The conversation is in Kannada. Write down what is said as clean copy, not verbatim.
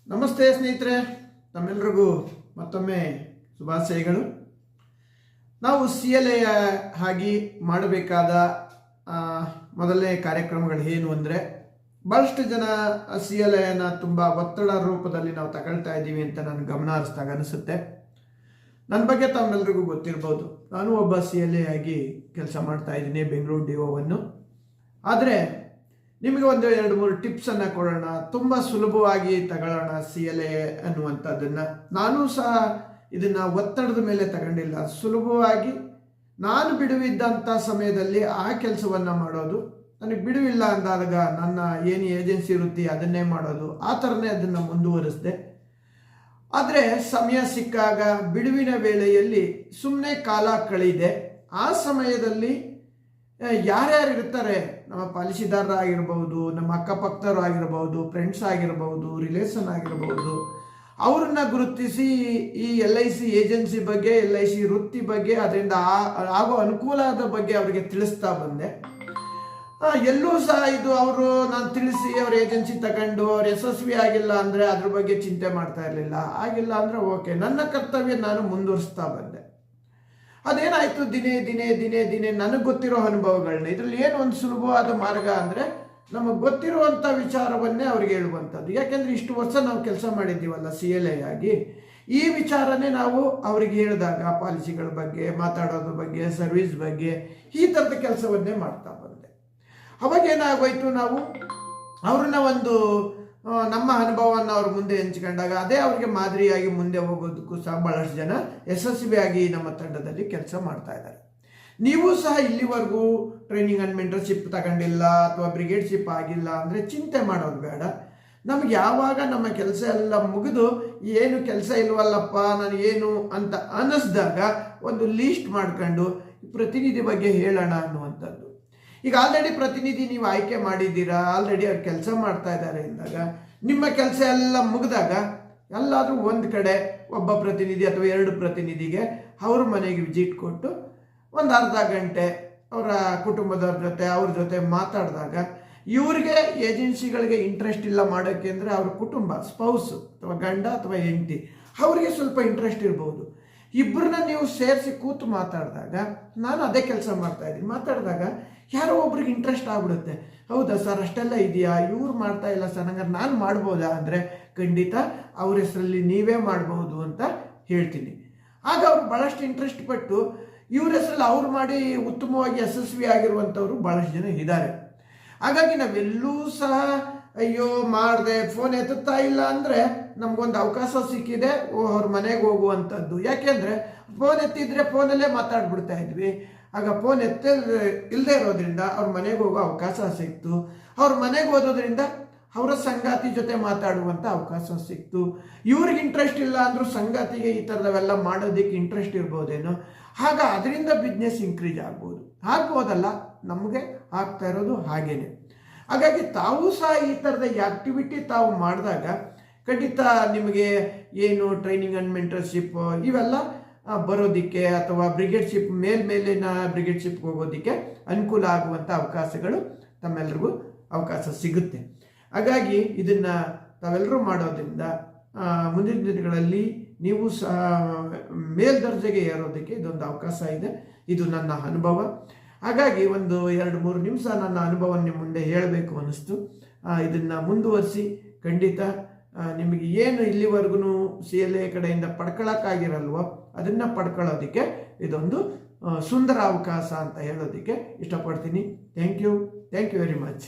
ನಮಸ್ತೆ ಸ್ನೇಹಿತರೆ, ತಮ್ಮೆಲ್ಲರಿಗೂ ಮತ್ತೊಮ್ಮೆ ಶುಭಾಶಯಗಳು. ನಾವು CLA ಆಗಿ ಮಾಡಬೇಕಾದ ಮೊದಲನೇ ಕಾರ್ಯಕ್ರಮಗಳು ಏನು ಅಂದರೆ, ಭಾಳಷ್ಟು ಜನ CLAನ ತುಂಬ ಒತ್ತಡ ರೂಪದಲ್ಲಿ ನಾವು ತಗೊಳ್ತಾ ಇದ್ದೀವಿ ಅಂತ ನಾನು ಗಮನ ಹರಿಸಿದಾಗ ಅನಿಸುತ್ತೆ. ನನ್ನ ಬಗ್ಗೆ ತಮ್ಮೆಲ್ಲರಿಗೂ ಗೊತ್ತಿರ್ಬೋದು, ನಾನು ಒಬ್ಬ CLA ಆಗಿ ಕೆಲಸ ಮಾಡ್ತಾ ಇದ್ದೀನಿ ಬೆಂಗಳೂರು DOವನ್ನು. ಆದರೆ ನಿಮಗೆ ಒಂದು 2-3 ಟಿಪ್ಸನ್ನು ಕೊಡೋಣ, ತುಂಬ ಸುಲಭವಾಗಿ ತಗೊಳ್ಳೋಣ CLA ಅನ್ನುವಂಥದ್ದನ್ನು. ನಾನೂ ಸಹ ಇದನ್ನು ಒತ್ತಡದ ಮೇಲೆ ತಗೊಂಡಿಲ್ಲ, ಸುಲಭವಾಗಿ ನಾನು ಬಿಡುವಿದ್ದಂಥ ಸಮಯದಲ್ಲಿ ಆ ಕೆಲಸವನ್ನು ಮಾಡೋದು, ನನಗೆ ಬಿಡುವಿಲ್ಲ ಅಂದಾಗ ನನ್ನ ಏನು ಏಜೆನ್ಸಿ ವೃತ್ತಿ ಅದನ್ನೇ ಮಾಡೋದು, ಆ ಥರನೇ ಅದನ್ನು ಮುಂದುವರಿಸಿದೆ. ಆದರೆ ಸಮಯ ಸಿಕ್ಕಾಗ ಬಿಡುವಿನ ವೇಳೆಯಲ್ಲಿ ಸುಮ್ಮನೆ ಕಾಲ ಕಳೆದೆ. ಆ ಸಮಯದಲ್ಲಿ ಯಾರ್ಯಾರು ಇರ್ತಾರೆ, ನಮ್ಮ ಪಾಲಿಸಿದಾರರಾಗಿರ್ಬೋದು, ನಮ್ಮ ಅಕ್ಕಪಕ್ಕದವರು ಆಗಿರ್ಬೋದು, ಫ್ರೆಂಡ್ಸ್ ಆಗಿರ್ಬೋದು, ರಿಲೇಷನ್ ಆಗಿರ್ಬೋದು, ಅವ್ರನ್ನ ಗುರುತಿಸಿ ಈ LIC ಏಜೆನ್ಸಿ ಬಗ್ಗೆ, LIC ವೃತ್ತಿ ಬಗ್ಗೆ, ಅದರಿಂದ ಆಗೋ ಅನುಕೂಲದ ಬಗ್ಗೆ ಅವರಿಗೆ ತಿಳಿಸ್ತಾ ಬಂದೆ. ಎಲ್ಲೂ ಸಹ ಇದು ಅವರು ನಾನು ತಿಳಿಸಿ ಅವ್ರ ಏಜೆನ್ಸಿ ತಗೊಂಡು ಅವ್ರು ಯಶಸ್ವಿ ಆಗಿಲ್ಲ ಅಂದರೆ ಅದ್ರ ಬಗ್ಗೆ ಚಿಂತೆ ಮಾಡ್ತಾ ಇರಲಿಲ್ಲ. ಆಗಿಲ್ಲ ಅಂದರೆ ಓಕೆ, ನನ್ನ ಕರ್ತವ್ಯ ನಾನು ಮುಂದುವರಿಸ್ತಾ ಬಂದೆ. ಅದೇನಾಯಿತು, ದಿನೇ ದಿನೇ ದಿನೇ ದಿನೇ ನನಗೆ ಗೊತ್ತಿರೋ ಅನುಭವಗಳನ್ನ, ಇದರಲ್ಲಿ ಏನು ಒಂದು ಸುಲಭವಾದ ಮಾರ್ಗ ಅಂದರೆ ನಮಗೆ ಗೊತ್ತಿರುವಂಥ ವಿಚಾರವನ್ನೇ ಅವ್ರಿಗೆ ಹೇಳುವಂಥದ್ದು. ಯಾಕೆಂದರೆ ಇಷ್ಟು ವರ್ಷ ನಾವು ಕೆಲಸ ಮಾಡಿದ್ದೀವಲ್ಲ CLA ಆಗಿ, ಈ ವಿಚಾರನೇ ನಾವು ಅವರಿಗೆ ಹೇಳಿದಾಗ ಪಾಲಿಸಿಗಳ ಬಗ್ಗೆ ಮಾತಾಡೋದ್ರ ಬಗ್ಗೆ, ಸರ್ವಿಸ್ ಬಗ್ಗೆ, ಈ ಥರದ ಕೆಲಸವನ್ನೇ ಮಾಡ್ತಾ ಬಂದೆ. ಅವಾಗ ಏನಾಗೋಯ್ತು, ನಾವು ಅವ್ರನ್ನ ಒಂದು ನಮ್ಮ ಅನುಭವವನ್ನು ಅವ್ರ ಮುಂದೆ ಹಂಚ್ಕೊಂಡಾಗ ಅದೇ ಅವ್ರಿಗೆ ಮಾದರಿಯಾಗಿ ಮುಂದೆ ಹೋಗೋದಕ್ಕೂ ಸಹ ಭಾಳಷ್ಟು ಜನ ಯಶಸ್ವಿಯಾಗಿ ನಮ್ಮ ತಂಡದಲ್ಲಿ ಕೆಲಸ ಮಾಡ್ತಾ ಇದ್ದಾರೆ. ನೀವು ಸಹ ಇಲ್ಲಿವರೆಗೂ ಟ್ರೈನಿಂಗ್ ಆ್ಯಂಡ್ ಮೆಂಟರ್ಶಿಪ್ ತಗೊಂಡಿಲ್ಲ ಅಥವಾ ಬ್ರಿಗೇಡ್ಶಿಪ್ ಆಗಿಲ್ಲ ಅಂದರೆ ಚಿಂತೆ ಮಾಡೋದು ಬೇಡ. ನಮ್ಗೆ ಯಾವಾಗ ನಮ್ಮ ಕೆಲಸ ಎಲ್ಲ ಮುಗಿದು ಏನು ಕೆಲಸ ಇಲ್ವಲ್ಲಪ್ಪ ನಾನು ಏನು ಅಂತ ಅನ್ನಿಸ್ದಾಗ ಒಂದು ಲೀಸ್ಟ್ ಮಾಡ್ಕೊಂಡು ಪ್ರತಿನಿಧಿ ಬಗ್ಗೆ ಹೇಳೋಣ ಅನ್ನುವಂಥದ್ದು. ಈಗ ಆಲ್ರೆಡಿ ಪ್ರತಿನಿಧಿ ನೀವು ಆಯ್ಕೆ ಮಾಡಿದ್ದೀರಾ, ಆಲ್ರೆಡಿ ಅವ್ರು ಕೆಲಸ ಮಾಡ್ತಾ ಇದ್ದಾರೆ ಅಂದಾಗ ನಿಮ್ಮ ಕೆಲಸ ಎಲ್ಲ ಮುಗಿದಾಗ ಎಲ್ಲಾದರೂ ಒಂದು ಕಡೆ ಒಬ್ಬ ಪ್ರತಿನಿಧಿ ಅಥವಾ 2 ಪ್ರತಿನಿಧಿಗೆ ಅವ್ರ ಮನೆಗೆ ವಿಸಿಟ್ ಕೊಟ್ಟು ಒಂದು ಅರ್ಧ ಗಂಟೆ ಅವರ ಕುಟುಂಬದವ್ರ ಜೊತೆ ಅವ್ರ ಜೊತೆ ಮಾತಾಡಿದಾಗ, ಇವ್ರಿಗೆ ಏಜೆನ್ಸಿಗಳಿಗೆ ಇಂಟ್ರೆಸ್ಟ್ ಇಲ್ಲ ಮಾಡೋಕ್ಕೆ ಅಂದರೆ ಅವ್ರ ಕುಟುಂಬ, ಸ್ಪೌಸ್ ಅಥವಾ ಗಂಡ ಅಥವಾ ಹೆಂಡತಿ, ಅವರಿಗೆ ಸ್ವಲ್ಪ ಇಂಟ್ರೆಸ್ಟ್ ಇರ್ಬೋದು. ಇಬ್ಬರನ್ನ ನೀವು ಸೇರಿಸಿ ಕೂತು ಮಾತಾಡಿದಾಗ, ನಾನು ಅದೇ ಕೆಲಸ ಮಾಡ್ತಾಯಿದ್ದೀನಿ, ಮಾತಾಡಿದಾಗ ಯಾರೋ ಒಬ್ರಿಗೆ ಇಂಟ್ರೆಸ್ಟ್ ಆಗ್ಬಿಡುತ್ತೆ. ಹೌದಾ ಸರ್, ಅಷ್ಟೆಲ್ಲ ಇದೆಯಾ, ಇವ್ರು ಮಾಡ್ತಾ ಇಲ್ಲ ಸರ್, ಹಂಗಾರೆ ನಾನು ಮಾಡ್ಬೋದಾ ಅಂದರೆ ಖಂಡಿತ ಅವ್ರ ಹೆಸರಲ್ಲಿ ನೀವೇ ಮಾಡ್ಬೋದು ಅಂತ ಹೇಳ್ತೀನಿ. ಆಗ ಅವ್ರು ಭಾಳಷ್ಟು ಇಂಟ್ರೆಸ್ಟ್ ಪಟ್ಟು ಇವ್ರ ಹೆಸರಲ್ಲಿ ಅವ್ರು ಮಾಡಿ ಉತ್ತಮವಾಗಿ ಯಶಸ್ವಿ ಆಗಿರುವಂಥವ್ರು ಭಾಳಷ್ಟು ಜನ ಇದ್ದಾರೆ. ಹಾಗಾಗಿ ನಾವೆಲ್ಲೂ ಸಹ ಅಯ್ಯೋ ಮಾಡಿದೆ ಫೋನ್ ಎತ್ತುತ್ತಾ ಇಲ್ಲ ಅಂದರೆ ನಮಗೊಂದು ಅವಕಾಶ ಸಿಕ್ಕಿದೆ ಅವ್ರ ಮನೆಗೆ ಹೋಗುವಂಥದ್ದು. ಯಾಕೆಂದರೆ ಫೋನ್ ಎತ್ತಿದ್ರೆ ಫೋನಲ್ಲೇ ಮಾತಾಡ್ಬಿಡ್ತಾ ಇದ್ವಿ. ಆಗ ಫೋನ್ ಇಲ್ಲದೆ ಇರೋದ್ರಿಂದ ಅವ್ರ ಮನೆಗೆ ಹೋಗೋ ಅವಕಾಶ ಸಿಕ್ತು. ಅವ್ರ ಮನೆಗೆ ಓದೋದ್ರಿಂದ ಅವರ ಸಂಗಾತಿ ಜೊತೆ ಮಾತಾಡುವಂಥ ಅವಕಾಶ ಸಿಕ್ತು. ಇವ್ರಿಗೆ ಇಂಟ್ರೆಸ್ಟ್ ಇಲ್ಲ ಅಂದರೂ ಸಂಗಾತಿಗೆ ಈ ಥರದವೆಲ್ಲ ಮಾಡೋದಕ್ಕೆ ಇಂಟ್ರೆಸ್ಟ್ ಇರ್ಬೋದೇನೋ. ಆಗ ಅದರಿಂದ ಬಿಸ್ನೆಸ್ ಇನ್ಕ್ರೀಸ್ ಆಗ್ಬೋದಲ್ಲ, ನಮಗೆ ಆಗ್ತಾ ಇರೋದು ಹಾಗೇನೆ. ಹಾಗಾಗಿ ತಾವು ಸಹ ಈ ಥರದ ಆ್ಯಕ್ಟಿವಿಟಿ ತಾವು ಮಾಡಿದಾಗ ಖಂಡಿತ ನಿಮಗೆ ಏನು ಟ್ರೈನಿಂಗ್ ಆ್ಯಂಡ್ ಮೆಂಟರ್ಶಿಪ್ ಇವೆಲ್ಲ ಬರೋದಕ್ಕೆ ಅಥವಾ ಬ್ರಿಗೇಡ್ಶಿಪ್ ಮೇಲಿನ ಬ್ರಿಗೇಡ್ಶಿಪ್ಗೆ ಹೋಗೋದಕ್ಕೆ ಅನುಕೂಲ ಆಗುವಂಥ ಅವಕಾಶಗಳು ತಮ್ಮೆಲ್ಲರಿಗೂ ಅವಕಾಶ ಸಿಗುತ್ತೆ. ಹಾಗಾಗಿ ಇದನ್ನು ತಾವೆಲ್ಲರೂ ಮಾಡೋದ್ರಿಂದ ಮುಂದಿನ ದಿನಗಳಲ್ಲಿ ನೀವು ಸಹ ಮೇಲ್ದರ್ಜೆಗೆ ಏರೋದಕ್ಕೆ ಇದೊಂದು ಅವಕಾಶ ಇದೆ. ಇದು ನನ್ನ ಅನುಭವ. ಹಾಗಾಗಿ ಒಂದು 2-3 ನಿಮಿಷ ನನ್ನ ಅನುಭವ ನಿಮ್ಮ ಮುಂದೆ ಹೇಳಬೇಕು ಅನ್ನಿಸ್ತು. ಇದನ್ನು ಮುಂದುವರಿಸಿ ಖಂಡಿತ ನಿಮಗೆ ಏನು ಇಲ್ಲಿವರೆಗೂ CLA ಕಡೆಯಿಂದ ಪಡ್ಕೊಳ್ಳೋಕ್ಕಾಗಿರಲ್ವೋ ಅದನ್ನು ಪಡ್ಕೊಳ್ಳೋದಕ್ಕೆ ಇದೊಂದು ಸುಂದರ ಅವಕಾಶ ಅಂತ ಹೇಳೋದಕ್ಕೆ ಇಷ್ಟಪಡ್ತೀನಿ. Thank you very much.